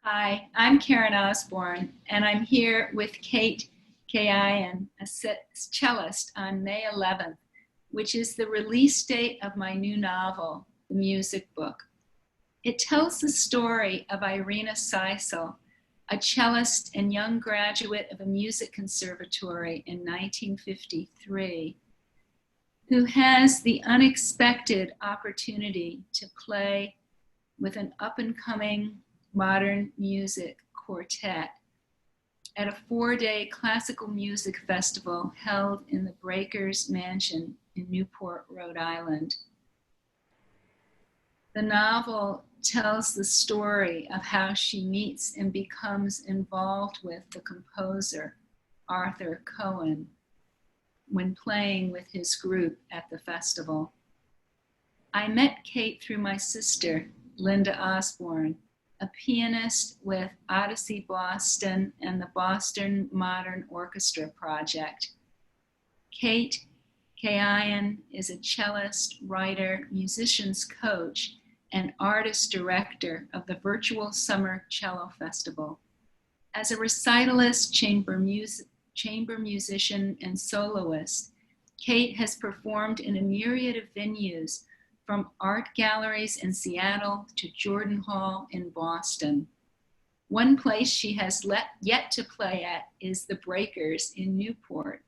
Hi, I'm Karen Osborn, and I'm here with Kate Kayaian, a cellist, on May 11th, which is the release date of my new novel, The Music Book. It tells the story of Irina Seisel, a cellist and young graduate of a music conservatory in 1953, who has the unexpected opportunity to play with an up-and-coming modern music quartet at a 4-day classical music festival held in the Breakers Mansion in Newport, Rhode Island. The novel tells the story of how she meets and becomes involved with the composer, Arthur Cohen, when playing with his group at the festival. I met Kate through my sister, Linda Osborn, a pianist with Odyssey Boston and the Boston Modern Orchestra Project. Kate Kayaian is a cellist, writer, musician's coach, and artist director of the Virtual Summer Cello Festival. As a recitalist, chamber musician, and soloist, Kate has performed in a myriad of venues, from art galleries in Seattle to Jordan Hall in Boston. One place she has yet to play at is the Breakers in Newport,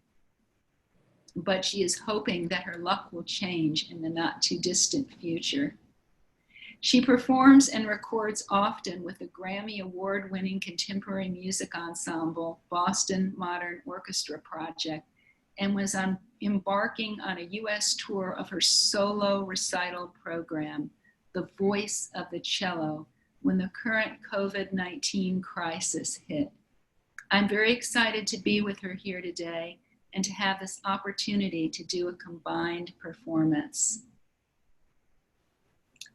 but she is hoping that her luck will change in the not too distant future. She performs and records often with the Grammy Award-winning contemporary music ensemble, Boston Modern Orchestra Project, and was embarking on a U.S. tour of her solo recital program, The Voice of the Cello, when the current COVID-19 crisis hit. I'm very excited to be with her here today and to have this opportunity to do a combined performance.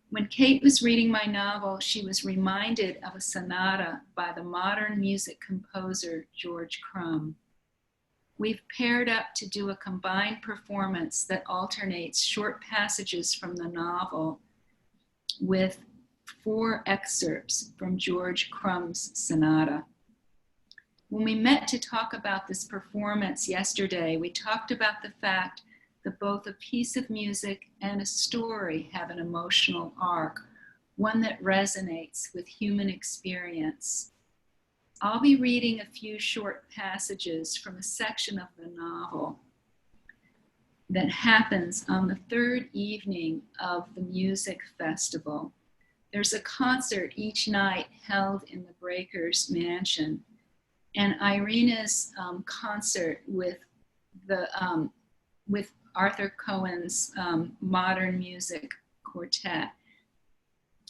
When Kate was reading my novel, she was reminded of a sonata by the modern music composer George Crumb. We've paired up to do a combined performance that alternates short passages from the novel with 4 excerpts from George Crumb's sonata. When we met to talk about this performance yesterday, we talked about the fact that both a piece of music and a story have an emotional arc, one that resonates with human experience. I'll be reading a few short passages from a section of the novel that happens on the 3rd evening of the music festival. There's a concert each night held in the Breakers Mansion, and Irina's concert with Arthur Cohen's modern music quartet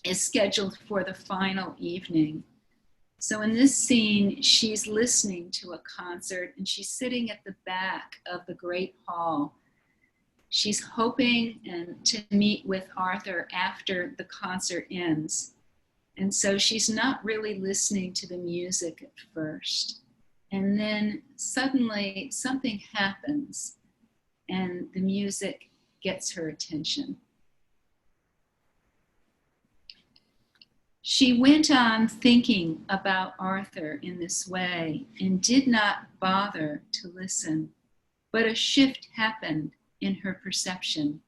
is scheduled for the final evening. So in this scene, she's listening to a concert and she's sitting at the back of the great hall. She's hoping to meet with Arthur after the concert ends. And so she's not really listening to the music at first. And then suddenly something happens and the music gets her attention. She went on thinking about Arthur in this way and did not bother to listen, but a shift happened in her perception.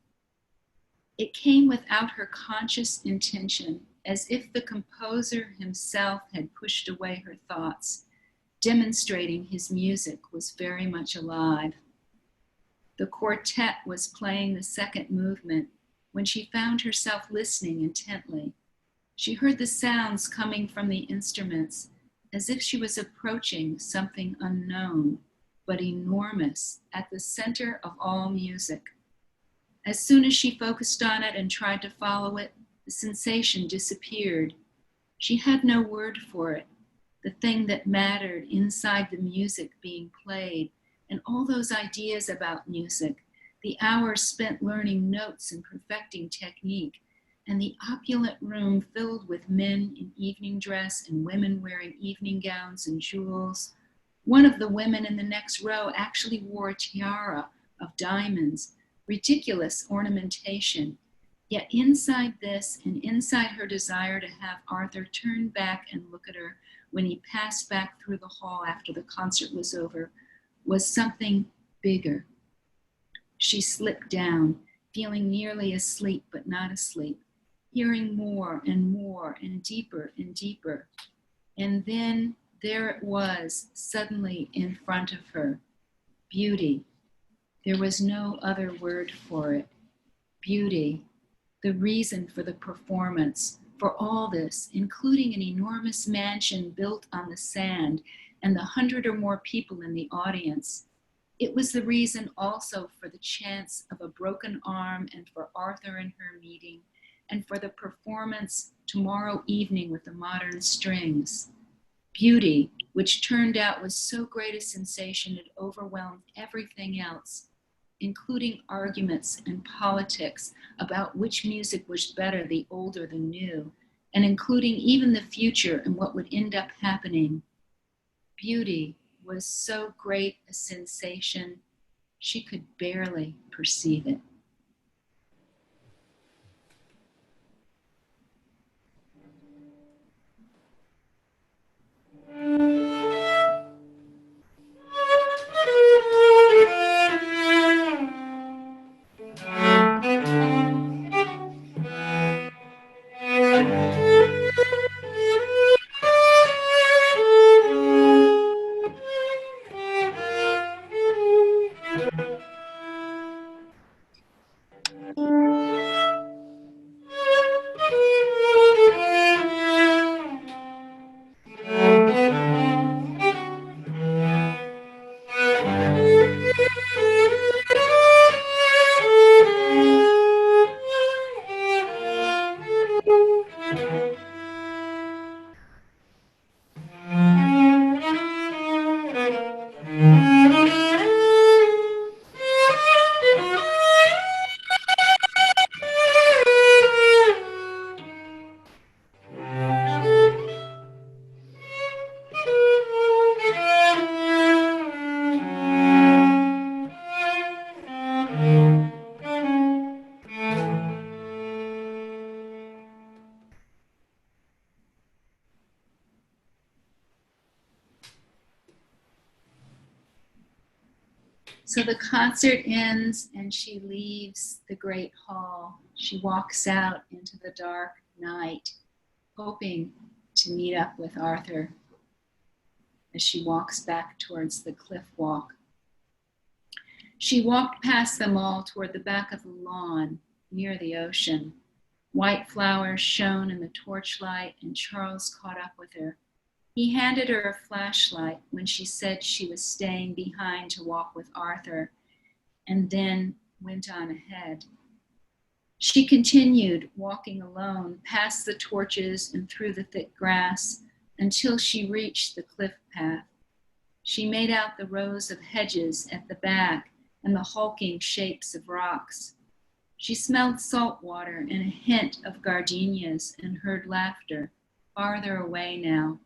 It came without her conscious intention, as if the composer himself had pushed away her thoughts, demonstrating his music was very much alive. The quartet was playing the 2nd movement when she found herself listening intently. She heard the sounds coming from the instruments as if she was approaching something unknown but enormous at the center of all music. As soon as she focused on it and tried to follow it, the sensation disappeared. She had no word for it, the thing that mattered inside the music being played, and all those ideas about music, the hours spent learning notes and perfecting technique, and the opulent room filled with men in evening dress and women wearing evening gowns and jewels. One of the women in the next row actually wore a tiara of diamonds, ridiculous ornamentation, Yet inside this and inside her desire to have Arthur turn back and look at her when he passed back through the hall after the concert was over was something bigger. She slipped down, feeling nearly asleep but not asleep, hearing more and more and deeper and deeper. And then there it was, suddenly in front of her. Beauty. There was no other word for it. Beauty. The reason for the performance, for all this, including an enormous mansion built on the sand and the 100 or more people in the audience. It was the reason also for the chance of a broken arm and for Arthur and her meeting, and for the performance tomorrow evening with the modern strings. Beauty, which turned out was so great a sensation it overwhelmed everything else, including arguments and politics about which music was better, the old or the new, and including even the future and what would end up happening. Beauty was so great a sensation, she could barely perceive it. So the concert ends and she leaves the great hall. She walks out into the dark night, hoping to meet up with Arthur as she walks back towards the cliff walk. She walked past them all toward the back of the lawn near the ocean. White flowers shone in the torchlight, and Charles caught up with her. He handed her a flashlight when she said she was staying behind to walk with Arthur, and then went on ahead. She continued walking alone past the torches and through the thick grass until she reached the cliff path. She made out the rows of hedges at the back and the hulking shapes of rocks. She smelled salt water and a hint of gardenias and heard laughter, farther away now.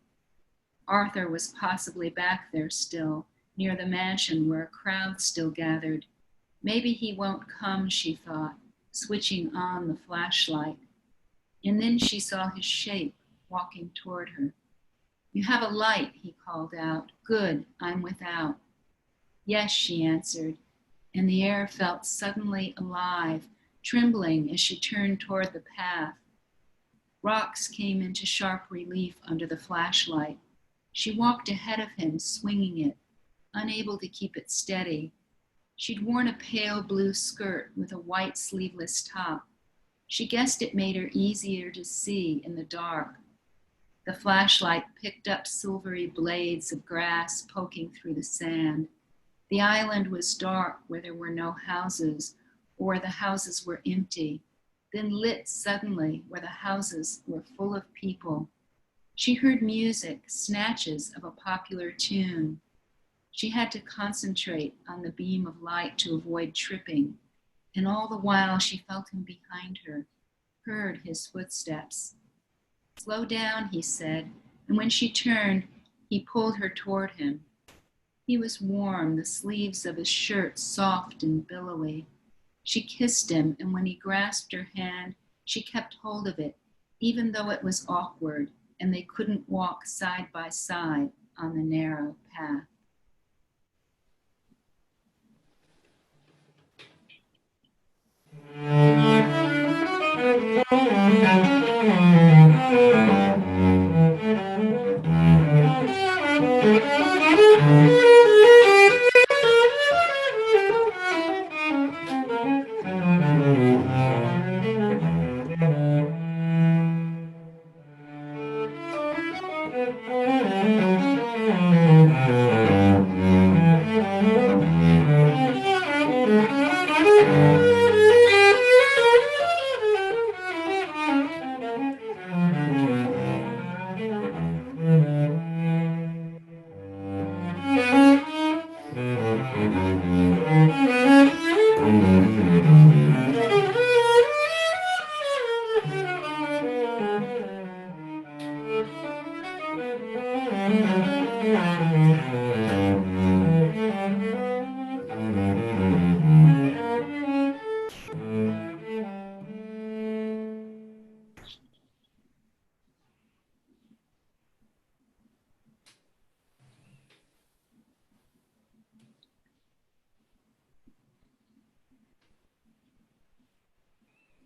Arthur was possibly back there still, near the mansion where a crowd still gathered. Maybe he won't come, she thought, switching on the flashlight. And then she saw his shape walking toward her. "You have a light," he called out. "Good, I'm without." "Yes," she answered, and the air felt suddenly alive, trembling as she turned toward the path. Rocks came into sharp relief under the flashlight. She walked ahead of him, swinging it, unable to keep it steady. She'd worn a pale blue skirt with a white sleeveless top. She guessed it made her easier to see in the dark. The flashlight picked up silvery blades of grass poking through the sand. The island was dark where there were no houses, or where the houses were empty, then lit suddenly where the houses were full of people. She heard music, snatches of a popular tune. She had to concentrate on the beam of light to avoid tripping, and all the while she felt him behind her, heard his footsteps. "Slow down," he said, and when she turned, he pulled her toward him. He was warm, the sleeves of his shirt soft and billowy. She kissed him, and when he grasped her hand, she kept hold of it, even though it was awkward and they couldn't walk side by side on the narrow path.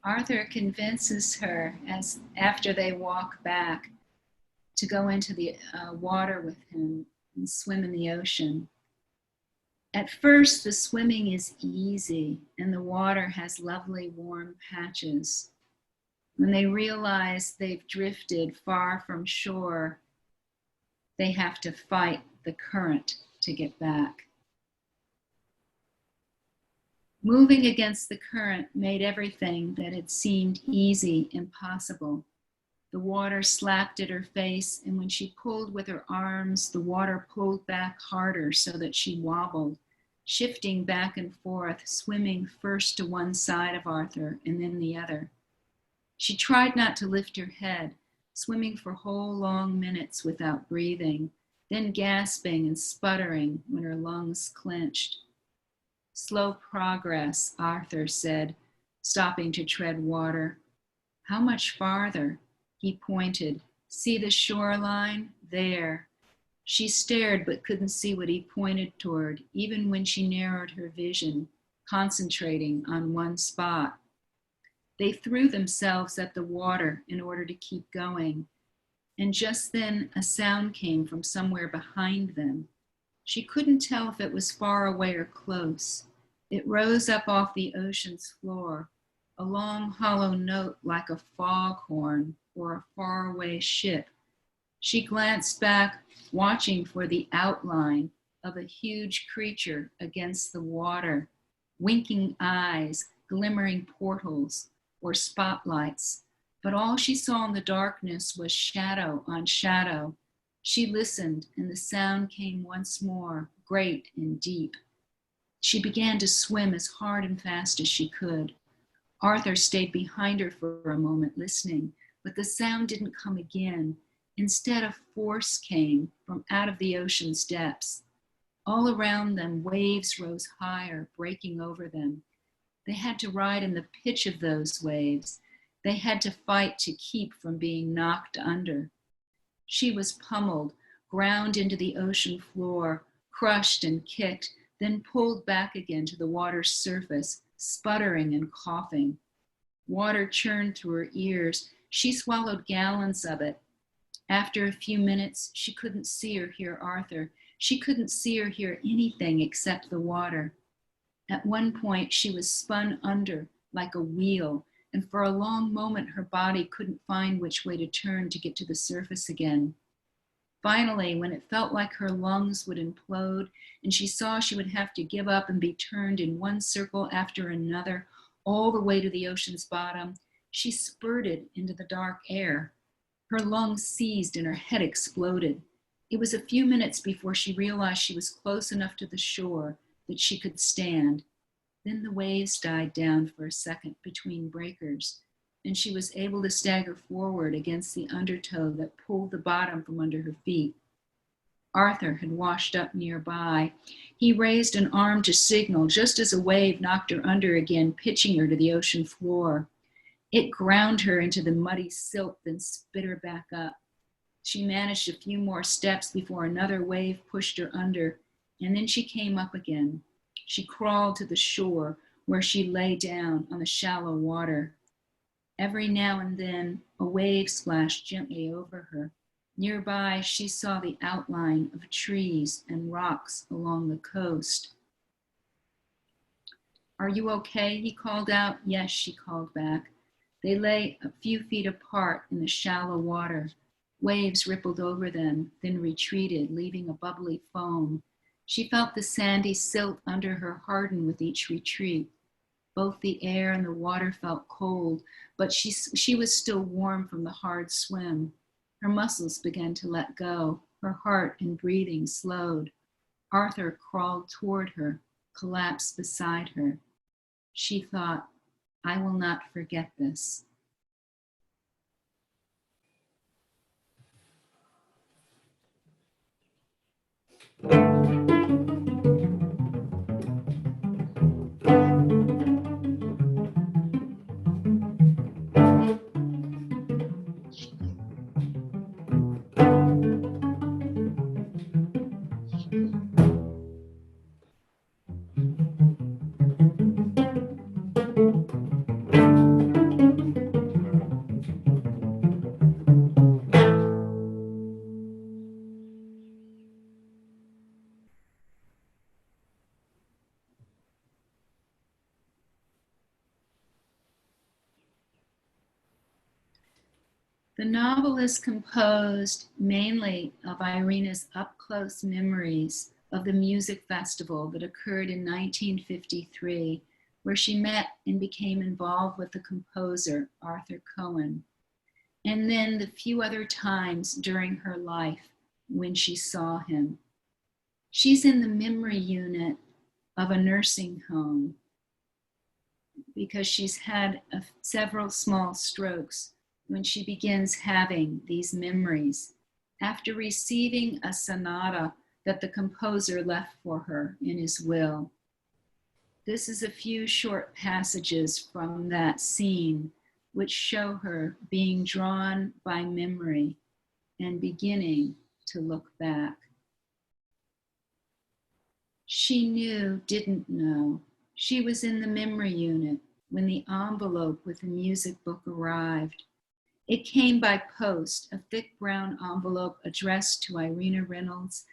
Arthur convinces her, as after they walk back, to go into the water with him and swim in the ocean. At first, the swimming is easy and the water has lovely warm patches. When they realize they've drifted far from shore, they have to fight the current to get back. Moving against the current made everything that had seemed easy impossible. The water slapped at her face, and when she pulled with her arms, the water pulled back harder so that she wobbled, shifting back and forth, swimming first to one side of Arthur and then the other. She tried not to lift her head, swimming for whole long minutes without breathing, then gasping and sputtering when her lungs clenched. Slow progress, Arthur said, stopping to tread water. How much farther? He pointed. See the shoreline? There. She stared but couldn't see what he pointed toward, even when she narrowed her vision, concentrating on one spot. They threw themselves at the water in order to keep going, and just then a sound came from somewhere behind them. She couldn't tell if it was far away or close. It rose up off the ocean's floor, a long hollow note like a foghorn or a faraway ship. She glanced back, watching for the outline of a huge creature against the water, winking eyes, glimmering portals, or spotlights. But all she saw in the darkness was shadow on shadow. She listened, and the sound came once more, great and deep. She began to swim as hard and fast as she could. Arthur stayed behind her for a moment, listening, but the sound didn't come again. Instead, a force came from out of the ocean's depths. All around them, waves rose higher, breaking over them. They had to ride in the pitch of those waves. They had to fight to keep from being knocked under. She was pummeled, ground into the ocean floor, crushed and kicked, then pulled back again to the water's surface, sputtering and coughing. Water churned through her ears. She swallowed gallons of it. After a few minutes, she couldn't see or hear Arthur. She couldn't see or hear anything except the water. At one point, she was spun under like a wheel, and for a long moment, her body couldn't find which way to turn to get to the surface again. Finally, when it felt like her lungs would implode and she saw she would have to give up and be turned in one circle after another all the way to the ocean's bottom, she spurted into the dark air. Her lungs seized and her head exploded. It was a few minutes before she realized she was close enough to the shore that she could stand. Then the waves died down for a second between breakers, and she was able to stagger forward against the undertow that pulled the bottom from under her feet. Arthur had washed up nearby. He raised an arm to signal just as a wave knocked her under again, pitching her to the ocean floor. It ground her into the muddy silt, then spit her back up. She managed a few more steps before another wave pushed her under, and then she came up again. She crawled to the shore, where she lay down on the shallow water. Every now and then, a wave splashed gently over her. Nearby, she saw the outline of trees and rocks along the coast. "Are you okay?" he called out. "Yes," she called back. They lay a few feet apart in the shallow water. Waves rippled over them, then retreated, leaving a bubbly foam. She felt the sandy silt under her harden with each retreat. Both the air and the water felt cold, but she was still warm from the hard swim. Her muscles began to let go. Her heart and breathing slowed. Arthur crawled toward her, collapsed beside her. She thought, "I will not forget this." The novel is composed mainly of Irina's up-close memories of the music festival that occurred in 1953, where she met and became involved with the composer, Arthur Cohen, and then the few other times during her life when she saw him. She's in the memory unit of a nursing home because she's had several small strokes when she begins having these memories after receiving a sonata that the composer left for her in his will. This is a few short passages from that scene which show her being drawn by memory and beginning to look back. She knew, didn't know. She was in the memory unit when the envelope with the music book arrived. It came by post, a thick brown envelope addressed to Irina Reynolds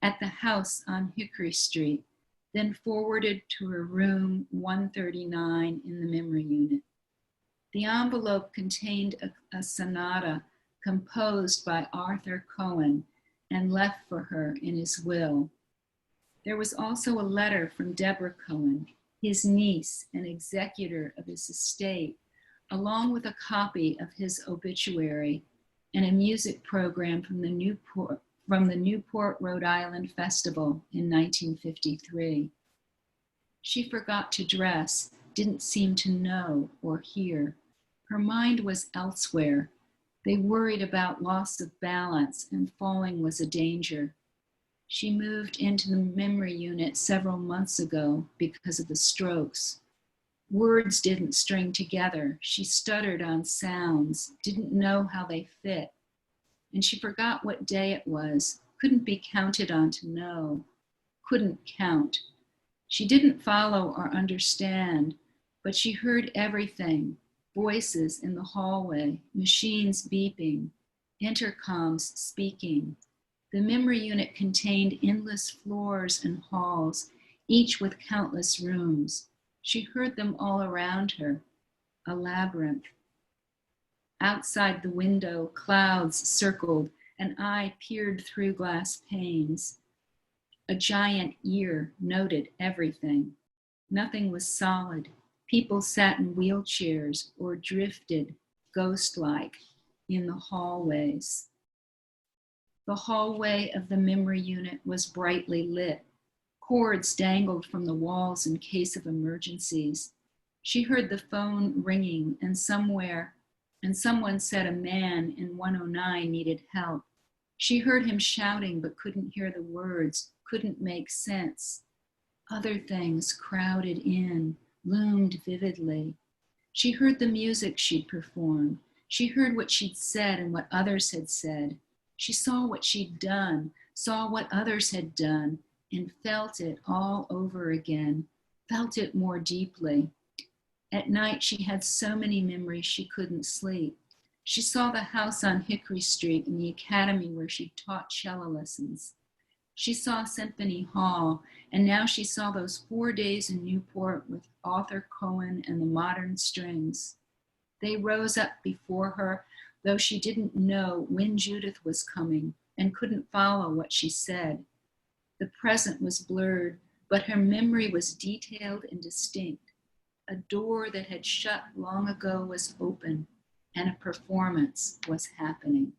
at the house on Hickory Street, then forwarded to her room 139 in the memory unit. The envelope contained a sonata composed by Arthur Cohen and left for her in his will. There was also a letter from Deborah Cohen, his niece and executor of his estate, along with a copy of his obituary and a music program from the Newport, Rhode Island Festival in 1953. She forgot to dress, didn't seem to know or hear. Her mind was elsewhere. They worried about loss of balance, and falling was a danger. She moved into the memory unit several months ago because of the strokes. Words didn't string together. She stuttered on sounds, didn't know how they fit. And she forgot what day it was, couldn't be counted on to know, couldn't count. She didn't follow or understand, but she heard everything, voices in the hallway, machines beeping, intercoms speaking. The memory unit contained endless floors and halls, each with countless rooms. She heard them all around her, a labyrinth. Outside the window, clouds circled, an eye peered through glass panes. A giant ear noted everything. Nothing was solid. People sat in wheelchairs or drifted, ghost-like, in the hallways. The hallway of the memory unit was brightly lit. Cords dangled from the walls in case of emergencies. She heard the phone ringing and someone said a man in 109 needed help. She heard him shouting but couldn't hear the words, couldn't make sense. Other things crowded in, loomed vividly. She heard the music she'd performed. She heard what she'd said and what others had said. She saw what she'd done, saw what others had done, and felt it all over again, felt it more deeply. At night, she had so many memories she couldn't sleep. She saw the house on Hickory Street and the academy where she taught cello lessons. She saw Symphony Hall, and now she saw those 4 days in Newport with Arthur Cohen and the modern strings. They rose up before her, though she didn't know when Judith was coming and couldn't follow what she said. The present was blurred, but her memory was detailed and distinct. A door that had shut long ago was open, and a performance was happening.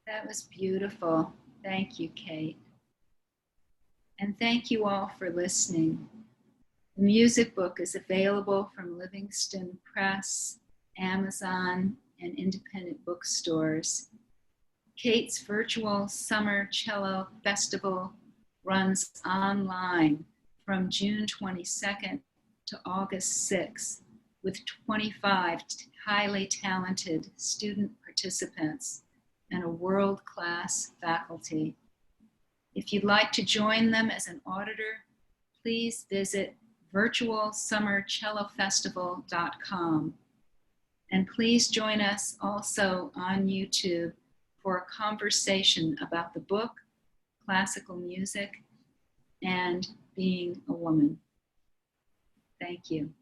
That was beautiful. Thank you, Kate. And thank you all for listening. The music book is available from Livingston Press, Amazon, and independent bookstores. Kate's virtual Summer Cello Festival runs online from June 22nd to August 6th with 25 highly talented student participants and a world-class faculty. If you'd like to join them as an auditor, please visit virtualsummercellofestival.com. And please join us also on YouTube for a conversation about the book, classical music, and being a woman. Thank you.